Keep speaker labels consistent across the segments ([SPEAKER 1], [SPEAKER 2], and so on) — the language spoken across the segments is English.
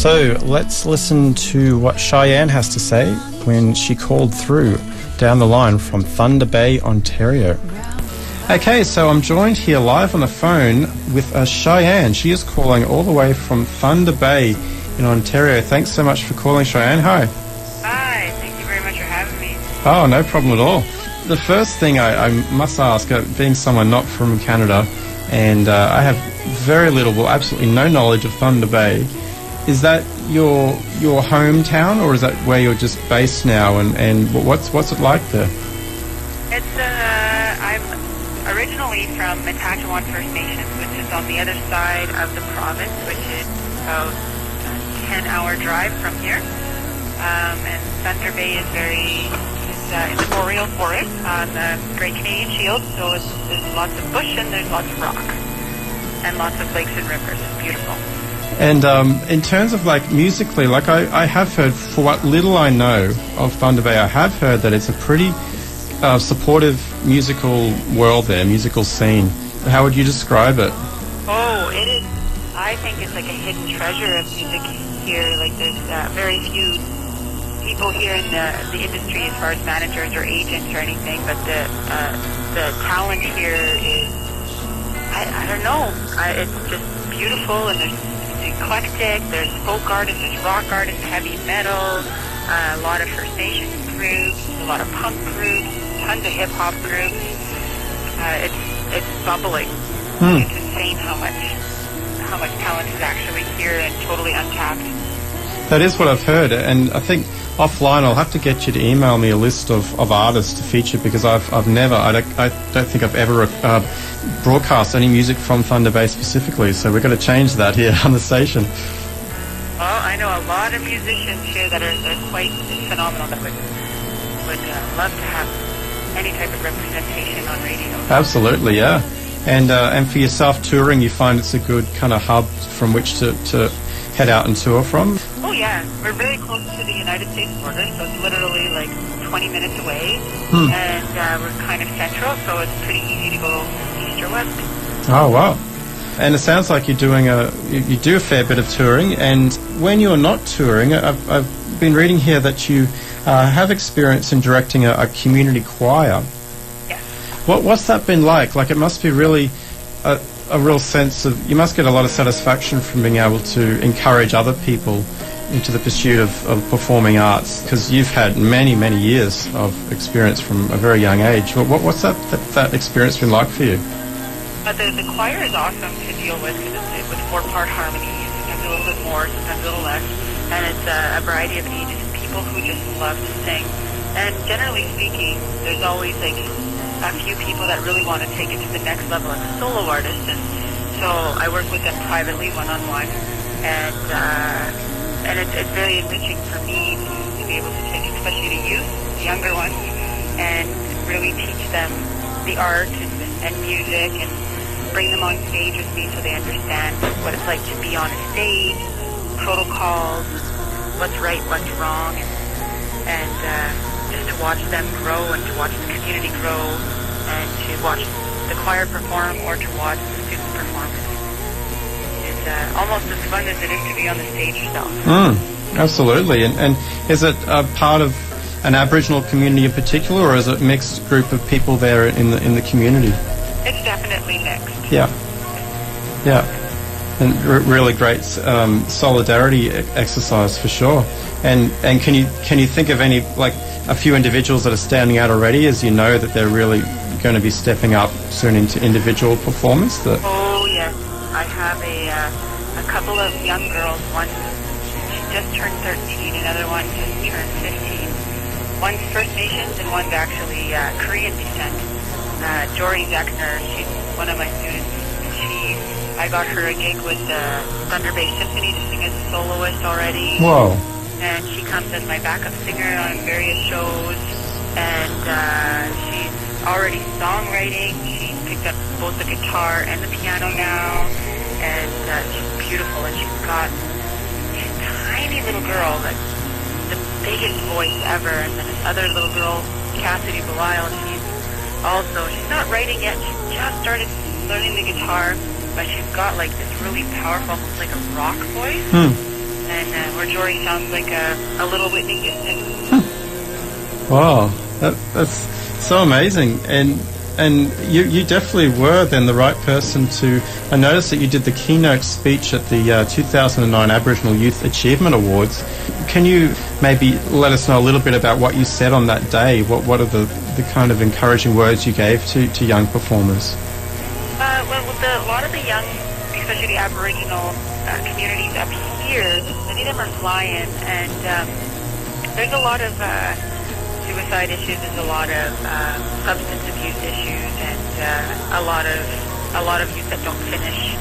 [SPEAKER 1] So let's listen to what Shy-Anne has to say when she called through down the line from Thunder Bay, Ontario. Okay, so I'm joined here live on the phone with Shy-Anne. She is calling all the way from Thunder Bay in Ontario. Thanks so much for calling, Shy-Anne. Hi.
[SPEAKER 2] Hi, thank you very much for having me.
[SPEAKER 1] Oh, no problem at all. The first thing I must ask, being someone not from Canada, and I have very little, well, absolutely no knowledge of Thunder Bay, is that your hometown, or is that where you're just based now, and what's it like there?
[SPEAKER 2] It's, I'm originally from Matachewan First Nations, which is on the other side of the province, which is about a 10-hour drive from here. And Thunder Bay is in the boreal forest on the Great Canadian Shield, so there's lots of bush and there's lots of rock and lots of lakes and rivers. It's beautiful.
[SPEAKER 1] And in terms of like musically, like I have heard, for what little I know of Thunder Bay, I have heard that it's a pretty supportive musical world there, musical scene. How would you describe it?
[SPEAKER 2] Oh, it is. I think it's like a hidden treasure of music here. Like there's very few people here in the industry as far as managers or agents or anything, but the talent here is, I don't know, it's just beautiful, and it's eclectic. There's folk artists, there's rock artists, heavy metal, a lot of First Nations groups, a lot of punk groups, tons of hip-hop groups. It's bubbling. It's insane how much talent is actually here and totally untapped.
[SPEAKER 1] That is what I've heard, and I think offline I'll have to get you to email me a list of artists to feature, because I don't think I've ever broadcast any music from Thunder Bay specifically, so we've got to change that here on the station.
[SPEAKER 2] Well, I know a lot of musicians here that are quite phenomenal that would love to have any type of representation on radio.
[SPEAKER 1] Absolutely, yeah. And for yourself touring, you find it's a good kind of hub from which to head out and tour from?
[SPEAKER 2] Oh yeah, we're very close to the United States border, so it's literally like 20 minutes away, and we're kind of central, so it's pretty easy to go east or west.
[SPEAKER 1] Oh wow! And it sounds like you're doing you do a fair bit of touring, and when you're not touring, I've been reading here that you have experience in directing a community choir.
[SPEAKER 2] Yes.
[SPEAKER 1] What's that been like? Like, it must be really a real sense of, you must get a lot of satisfaction from being able to encourage other people into the pursuit of performing arts, because you've had many, many years of experience from a very young age. What's that experience been like for you?
[SPEAKER 2] The choir is awesome to deal with, because it's with 4-part harmonies, sometimes a little bit more, sometimes a little less, and it's a variety of ages, people who just love to sing. And generally speaking, there's always like a few people that really want to take it to the next level as a solo artist, and so I work with them privately, one-on-one, and it's very enriching for me to be able to take, especially the youth, the younger ones, and really teach them the art and music, and bring them on stage with me so they understand what it's like to be on a stage, protocols, what's right, what's wrong, and just to watch them grow and to watch the community grow and to watch the choir perform or to watch the students perform. It's almost as fun as it is to be on the stage yourself.
[SPEAKER 1] Absolutely. And is it a part of an Aboriginal community in particular, or is it a mixed group of people there in the community?
[SPEAKER 2] It's definitely mixed.
[SPEAKER 1] Yeah. And really great solidarity exercise for sure. And can you think of any, like, a few individuals that are standing out already, as you know that they're really going to be stepping up soon into individual performance?
[SPEAKER 2] Oh yes, I have a couple of young girls. One, she just turned 13. Another one just turned 15. One's First Nations and one's actually Korean descent. Jory Zechner, she's one of my students. I got her a gig with the Thunder Bay Symphony to sing as a soloist already.
[SPEAKER 1] Whoa.
[SPEAKER 2] And she comes as my backup singer on various shows. And she's already songwriting. She's picked up both the guitar and the piano now. And she's beautiful. And she's a tiny little girl that's the biggest voice ever. And then this other little girl, Cassidy Belisle, she's not writing yet. She just started learning the guitar, but she's got like this really powerful, almost like a rock voice. and where Jory sounds like a little Whitney Houston.
[SPEAKER 1] Wow, that's so amazing. And you definitely were then the right person to... I noticed that you did the keynote speech at the 2009 Aboriginal Youth Achievement Awards. Can you maybe let us know a little bit about what you said on that day? What are the kind of encouraging words you gave to young performers?
[SPEAKER 2] Well, a lot of the young, especially the Aboriginal communities up here, many of them are fly-in, and there's a lot of suicide issues, there's a lot of substance abuse issues, and a lot of youth that don't finish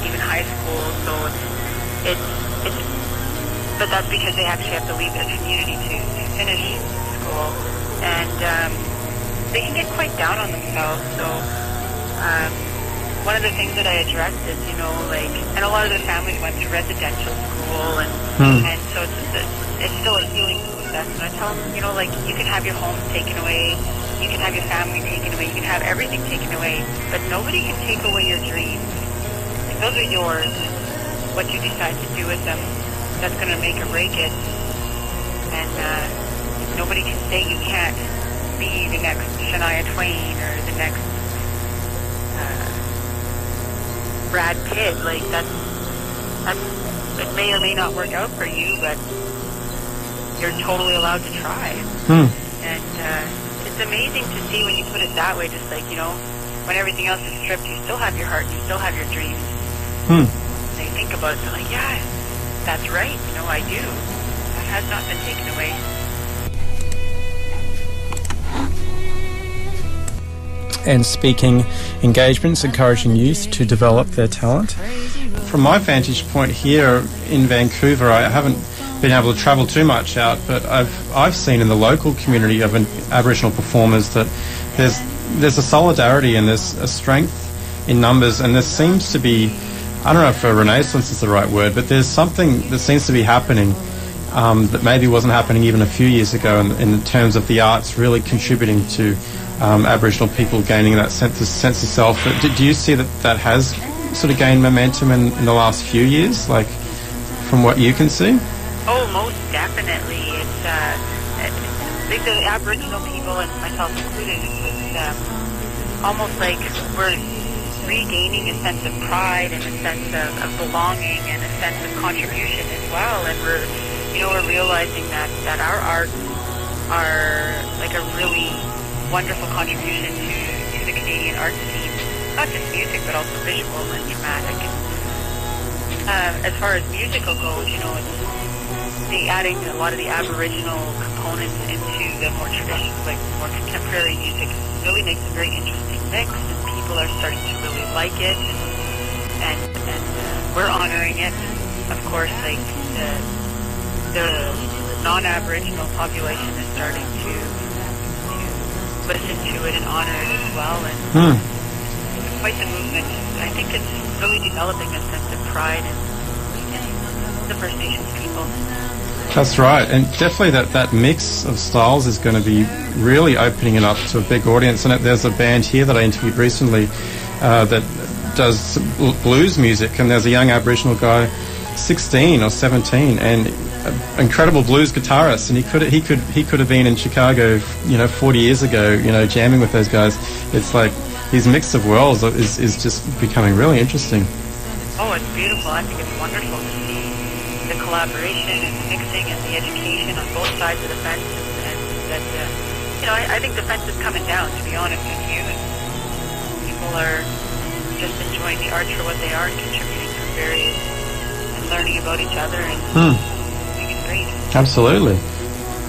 [SPEAKER 2] even high school. So but that's because they actually have to leave their community to finish school, and they can get quite down on themselves. So one of the things that I addressed is, and a lot of the families went to residential school, and so it's still a healing process. And I tell them, you can have your home taken away, you can have your family taken away, you can have everything taken away, but nobody can take away your dreams. Like, those are yours. What you decide to do with them, that's going to make or break it. And nobody can say you can't be the next Shania Twain or the next Brad Pitt. Like, that's it may or may not work out for you, but you're totally allowed to try. And it's amazing to see when you put it that way, just like, when everything else is stripped, you still have your heart, you still have your dreams. They think about it, they're like, yeah, that's right, I do. That has not been taken away.
[SPEAKER 1] And speaking engagements, encouraging youth to develop their talent. From my vantage point here in Vancouver, I haven't been able to travel too much out, but I've seen in the local community of Aboriginal performers that there's a solidarity and there's a strength in numbers, and there seems to be, I don't know if a renaissance is the right word, but there's something that seems to be happening that maybe wasn't happening even a few years ago in terms of the arts really contributing to Aboriginal people gaining that sense of self. But do you see that has sort of gained momentum in the last few years, like from what you can see?
[SPEAKER 2] Oh, most definitely. It's like the Aboriginal people, and myself included, it's almost like we're regaining a sense of pride and a sense of belonging and a sense of contribution as well. And we're realizing that our arts are like a really wonderful contribution to the Canadian art scene, not just music, but also visual and dramatic. As far as musical goes, it's adding a lot of the Aboriginal components into the more traditional, like more contemporary music really makes a very interesting mix, and people are starting to really like it, and we're honoring it. Of course, like the non-Aboriginal population is starting to listen to it and honor it as well, and it's quite the movement. I think it's really developing a sense of pride in the First Nations people.
[SPEAKER 1] That's right, and definitely that mix of styles is going to be really opening it up to a big audience. And there's a band here that I interviewed recently that does blues music, and there's a young Aboriginal guy, 16 or 17, and incredible blues guitarist, and he could have been in Chicago 40 years ago, jamming with those guys. It's like his mix of worlds is just becoming really interesting.
[SPEAKER 2] Oh, it's beautiful. I think it's wonderful to see the collaboration and the mixing and the education on both sides of the fence, and that I think the fence is coming down, to be honest with you, and people are just enjoying the arts for what they are and contributing to various and learning about each other, and
[SPEAKER 1] Absolutely.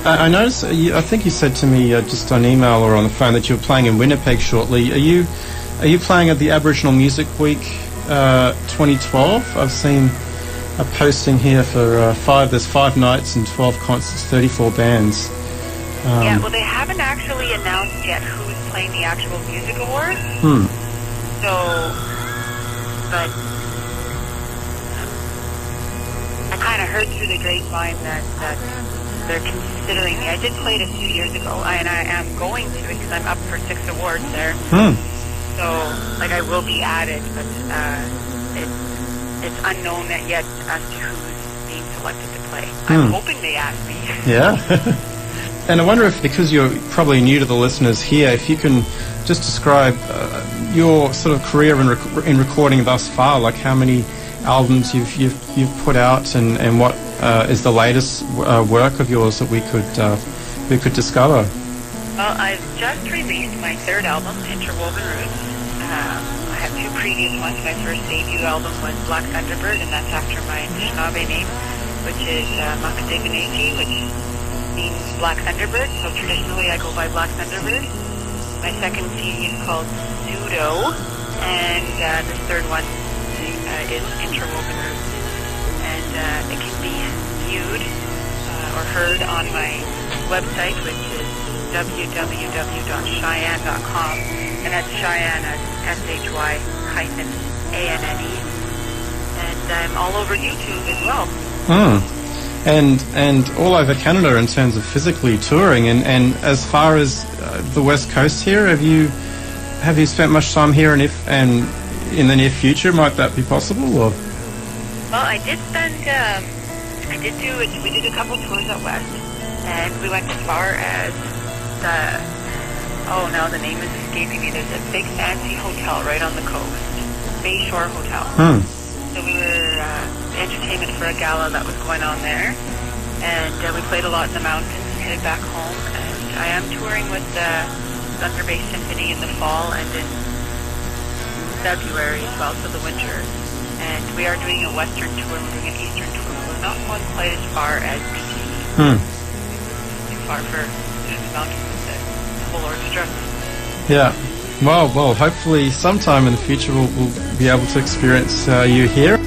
[SPEAKER 1] I noticed, I think you said to me just on email or on the phone that you were playing in Winnipeg shortly. Are you playing at the Aboriginal Music Week 2012? I've seen a posting here for there's 5 nights and 12 concerts, 34 bands.
[SPEAKER 2] Yeah, well, they haven't actually announced yet who's playing the actual music awards. So, but I kind of heard through the grapevine that they're considering me. I did play it a few years ago, and I am going to it because I'm up for 6 awards there. So, I will be added, but it's unknown yet as to who's selected to play. I'm hoping they ask me.
[SPEAKER 1] Yeah. And I wonder if, because you're probably new to the listeners here, if you can just describe your sort of career in recording thus far, like how many albums you've put out, and what is the latest work of yours that we could discover.
[SPEAKER 2] Well, I've just released my third album, Interwoven Roots. I have two previous ones. My first debut album was Black Thunderbird, and that's after my Anishinaabe name, which is Makadeganaji, which means Black Thunderbird. So traditionally I go by Black Thunderbird. My second CD is called Pseudo, and this third one is Interwoven Roots. And it can be viewed or heard on my website, which is www.Shy-Anne.com, and that's Shy-Anne as SHY-ANNE, and I'm all over YouTube as well. And all over Canada in terms of physically touring, and as far as the West Coast here, have you spent much time here, and in the near future might that be possible? Or? Well, we did a couple tours out west, and we went as far as the name is escaping me. There's a big fancy hotel right on the coast, Bayshore Hotel. So we were entertainment for a gala that was going on there, and we played a lot in the mountains and headed back home. And I am touring with the Thunder Bay Symphony in the fall and in February as well, so the winter. And we are doing a western tour, we're doing an eastern tour. We're not going quite as far as BC. Too far for the mountains with the whole orchestra.
[SPEAKER 1] Yeah. Well, hopefully sometime in the future we'll be able to experience you here.